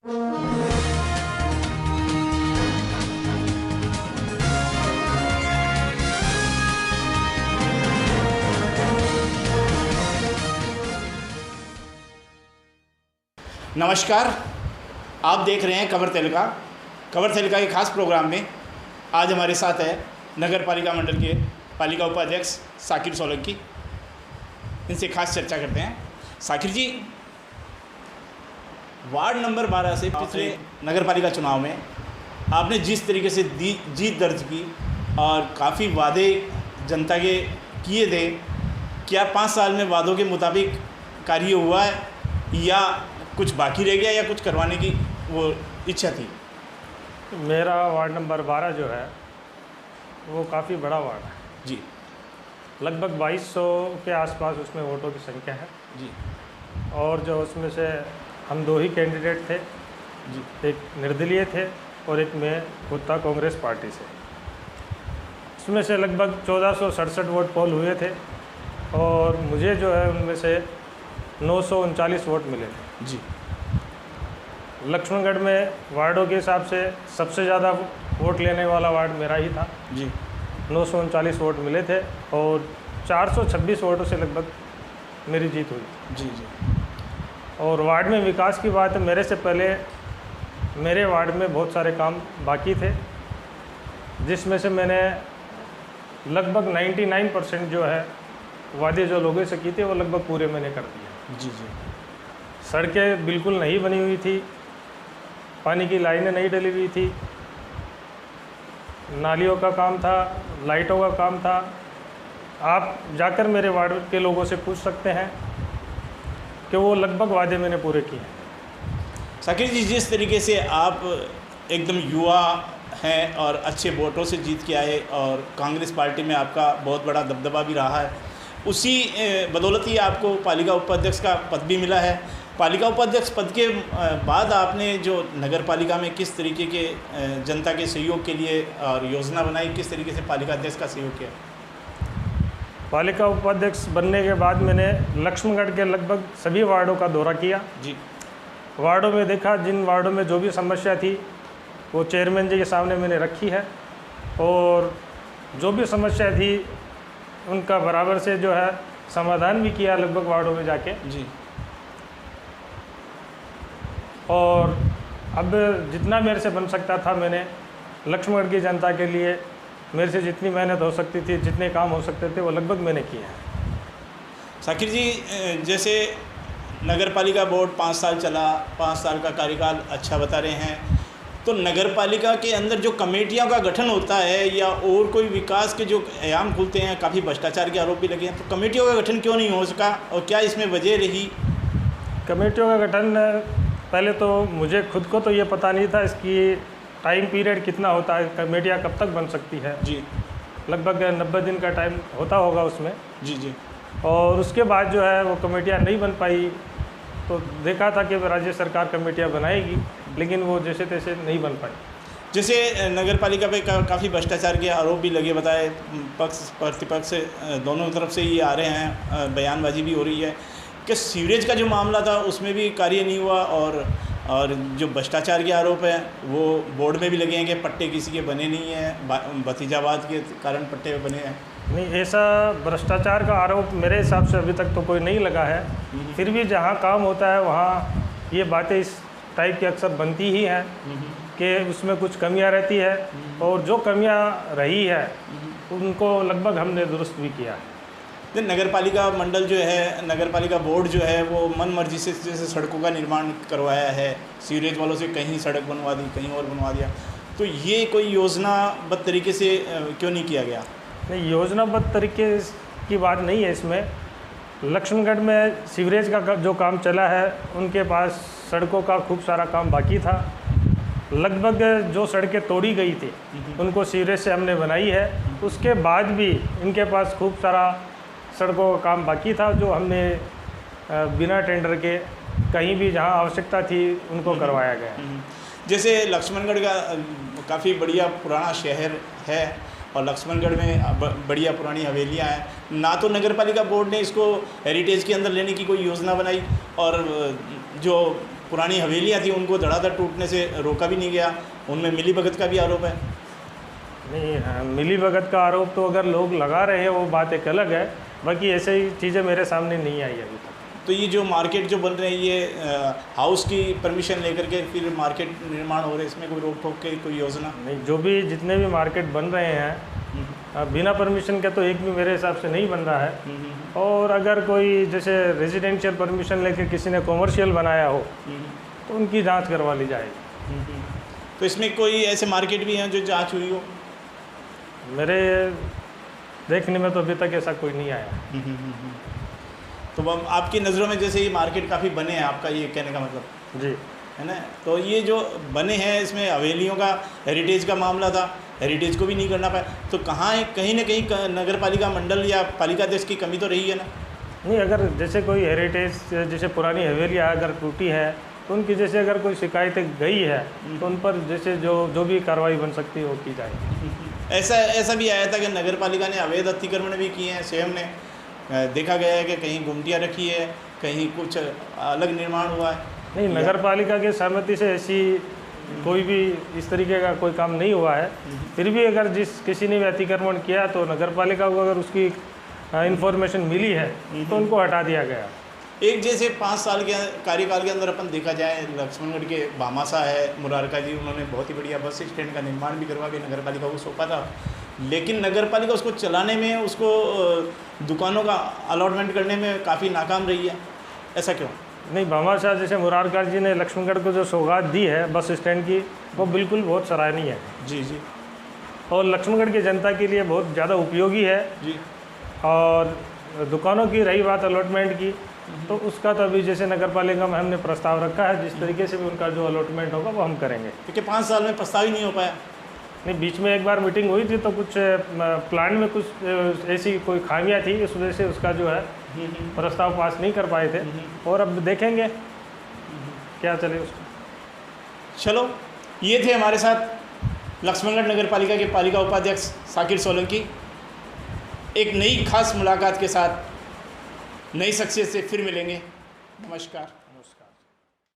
नमस्कार, आप देख रहे हैं खबर तेलका के खास प्रोग्राम में आज हमारे साथ है नगर पालिका मंडल के पालिका उपाध्यक्ष साकिर सोलंकी। इनसे खास चर्चा करते हैं। साकिर जी, वार्ड नंबर 12 से पिछले नगर पालिका चुनाव में आपने जिस तरीके से जीत दर्ज की और काफ़ी वादे जनता के किए थे, क्या 5 साल में वादों के मुताबिक कार्य हुआ है या कुछ बाकी रह गया या कुछ करवाने की वो इच्छा थी? मेरा वार्ड नंबर 12 जो है वो काफ़ी बड़ा वार्ड है जी। लगभग 2200 के आसपास उसमें वोटों की संख्या है जी। और जो उसमें से हम 2 ही कैंडिडेट थे जी। एक निर्दलीय थे और एक मैं खुद था कांग्रेस पार्टी से। उसमें से लगभग 1467 वोट पोल हुए थे और मुझे जो है उनमें से 939 वोट मिले थे जी। लक्ष्मणगढ़ में वार्डों के हिसाब से सबसे ज़्यादा वोट लेने वाला वार्ड मेरा ही था जी। 939 वोट मिले थे और 426 वोटों से लगभग मेरी जीत हुई। जी। जी। और वार्ड में विकास की बात है, मेरे से पहले मेरे वार्ड में बहुत सारे काम बाकी थे जिसमें से मैंने लगभग 99% जो है वादे जो लोगों से की थे वो लगभग पूरे मैंने कर दिए। जी। जी। सड़कें बिल्कुल नहीं बनी हुई थी, पानी की लाइनें नहीं डली हुई थी, नालियों का काम था, लाइटों का काम था। आप जाकर मेरे वार्ड के लोगों से पूछ सकते हैं कि वो लगभग वादे मैंने पूरे किए हैं। साकिर जी, जिस तरीके से आप एकदम युवा हैं और अच्छे वोटों से जीत के आए और कांग्रेस पार्टी में आपका बहुत बड़ा दबदबा भी रहा है, उसी बदौलत ही आपको पालिका उपाध्यक्ष का पद भी मिला है। पालिका उपाध्यक्ष पद के बाद आपने जो नगर पालिका में किस तरीके के जनता के सहयोग के लिए और योजना बनाई, किस तरीके से पालिका अध्यक्ष का सहयोग किया? पालिका उपाध्यक्ष बनने के बाद मैंने लक्ष्मणगढ़ के लगभग सभी वार्डों का दौरा किया जी। वार्डों में देखा, जिन वार्डों में जो भी समस्या थी वो चेयरमैन जी के सामने मैंने रखी है और जो भी समस्या थी उनका बराबर से जो है समाधान भी किया लगभग वार्डों में जाके जी। और अब जितना मेरे से बन सकता था मैंने लक्ष्मणगढ़ की जनता के लिए मेरे से जितनी मेहनत हो सकती थी, जितने काम हो सकते थे वो लगभग मैंने किए हैं। साकिर जी, जैसे नगर पालिका बोर्ड 5 साल चला, 5 साल का कार्यकाल अच्छा बता रहे हैं, तो नगर पालिका के अंदर जो कमेटियों का गठन होता है या और कोई विकास के जो आयाम खुलते हैं, काफ़ी भ्रष्टाचार के आरोप भी लगे हैं, तो कमेटियों का गठन क्यों नहीं हो सका और क्या इसमें वजह रही? कमेटियों का गठन पहले तो मुझे खुद को तो ये पता नहीं था इसकी टाइम पीरियड कितना होता है, कमेटियाँ कब तक बन सकती है। जी। लगभग 90 दिन का टाइम होता होगा उसमें। जी। जी। और उसके बाद जो है वो कमेटियाँ नहीं बन पाई, तो देखा था कि राज्य सरकार कमेटियाँ बनाएगी लेकिन वो जैसे तैसे नहीं बन पाई। जैसे नगर पालिका पे काफ़ी भ्रष्टाचार के आरोप भी लगे, बताए पक्ष प्रतिपक्ष दोनों तरफ से ये आ रहे हैं, बयानबाजी भी हो रही है कि सीवरेज का जो मामला था उसमें भी कार्य नहीं हुआ और जो भ्रष्टाचार के आरोप हैं वो बोर्ड में भी लगे हैं कि पट्टे किसी के बने नहीं हैं, भतीजावाद के कारण पट्टे बने हैं। नहीं, ऐसा भ्रष्टाचार का आरोप मेरे हिसाब से अभी तक तो कोई नहीं लगा है। फिर भी जहाँ काम होता है वहाँ ये बातें इस टाइप की अक्सर बनती ही हैं कि उसमें कुछ कमियां रहती है और जो कमियां रही है उनको लगभग हमने दुरुस्त भी किया है। नगर पालिका मंडल जो है, नगर पालिका बोर्ड जो है वो मन मर्जी से जैसे सड़कों का निर्माण करवाया है, सीवरेज वालों से कहीं सड़क बनवा दी, कहीं और बनवा दिया, तो ये कोई योजनाबद्ध तरीके से क्यों नहीं किया गया? नहीं, योजनाबद्ध तरीके की बात नहीं है इसमें। लक्ष्मणगढ़ में सीवरेज का जो काम चला है उनके पास सड़कों का खूब सारा काम बाकी था। लगभग जो सड़कें तोड़ी गई थी उनको सीवरेज से हमने बनाई है, उसके बाद भी इनके पास खूब सारा सड़कों का काम बाकी था जो हमने बिना टेंडर के कहीं भी जहां आवश्यकता थी उनको करवाया गया। जैसे लक्ष्मणगढ़ का काफ़ी बढ़िया पुराना शहर है और लक्ष्मणगढ़ में बढ़िया पुरानी हवेलियां हैं, ना तो नगर पालिका बोर्ड ने इसको हेरिटेज के अंदर लेने की कोई योजना बनाई और जो पुरानी हवेलियाँ थी उनको धड़ाधड़ टूटने से रोका भी नहीं गया, उनमें मिलीभगत का भी आरोप है। नहीं, हाँ, मिली भगत का आरोप तो अगर लोग लगा रहे हैं वो बात एक अलग है, बाकी ऐसे ही चीज़ें मेरे सामने नहीं आई अभी तक। तो ये जो मार्केट जो बन रहे हैं ये हाउस की परमिशन लेकर के फिर मार्केट निर्माण हो रहे हैं, इसमें कोई रोक टोक की कोई योजना? नहीं, जो भी जितने भी मार्केट बन रहे हैं बिना परमिशन के तो एक भी मेरे हिसाब से नहीं बन रहा है। और अगर कोई जैसे रेजिडेंशियल परमिशन लेके किसी ने कॉमर्शियल बनाया हो तो उनकी जांच करवा ली जाएगी। तो इसमें कोई ऐसे मार्केट भी हैं जो जांच हुई हो? मेरे देखने में तो अभी तक ऐसा कोई नहीं आया। तो अब आपकी नज़रों में जैसे ये मार्केट काफ़ी बने हैं, आपका ये कहने का मतलब? जी, है ना। तो ये जो बने हैं इसमें हवेलियों का हेरिटेज का मामला था, हेरिटेज को भी नहीं करना पाया, तो कहाँ है, कहीं ना कहीं नगर पालिका मंडल या पालिका अध्यक्ष की कमी तो रही है ना? नहीं, अगर जैसे कोई हेरिटेज जैसे पुरानी हवेलियाँ अगर टूटी है तो उनकी जैसे अगर कोई शिकायतें गई है तो उन पर जैसे जो भी कार्रवाई बन सकती है वो की जाएगी। ऐसा भी आया था कि नगर पालिका ने अवैध अतिक्रमण भी किए हैं, स्वयं ने देखा गया है कि कहीं गुमटियाँ रखी है, कहीं कुछ अलग निर्माण हुआ है। नहीं, नगर पालिका के सहमति से ऐसी कोई भी इस तरीके का कोई काम नहीं हुआ है। फिर भी अगर किसी ने भी अतिक्रमण किया तो नगर पालिका को अगर उसकी इंफॉर्मेशन मिली है तो उनको हटा दिया गया। एक जैसे 5 साल के कार्यकाल के अंदर अपन देखा जाए, लक्ष्मणगढ़ के भामाशाह है मुरारका जी, उन्होंने बहुत ही बढ़िया बस स्टैंड का निर्माण भी करवा के नगर पालिका को सौंपा था, लेकिन नगर पालिका उसको चलाने में, उसको दुकानों का अलॉटमेंट करने में काफ़ी नाकाम रही है। ऐसा क्यों? नहीं, भामाशाह जैसे मुरारका जी ने लक्ष्मणगढ़ को जो सौगात दी है बस स्टैंड की, वो बिल्कुल बहुत सराहनीय है। जी जी। और लक्ष्मणगढ़ की जनता के लिए बहुत ज़्यादा उपयोगी है जी। और दुकानों की रही बात अलॉटमेंट की, तो उसका तो अभी जैसे नगर पालिका में हमने प्रस्ताव रखा है, जिस तरीके से भी उनका जो अलॉटमेंट होगा वो हम करेंगे। क्योंकि 5 साल में प्रस्ताव ही नहीं हो पाया। नहीं, बीच में एक बार मीटिंग हुई थी तो कुछ प्लान में कुछ ऐसी कोई खामियां थी, इस वजह से उसका जो है प्रस्ताव पास नहीं कर पाए थे, और अब देखेंगे क्या चले उसको। चलो, ये थे हमारे साथ लक्ष्मणगढ़ नगर पालिका के पालिका उपाध्यक्ष साकिर सोलंकी। एक नई खास मुलाकात के साथ नई शख्सियत से फिर मिलेंगे। नमस्कार।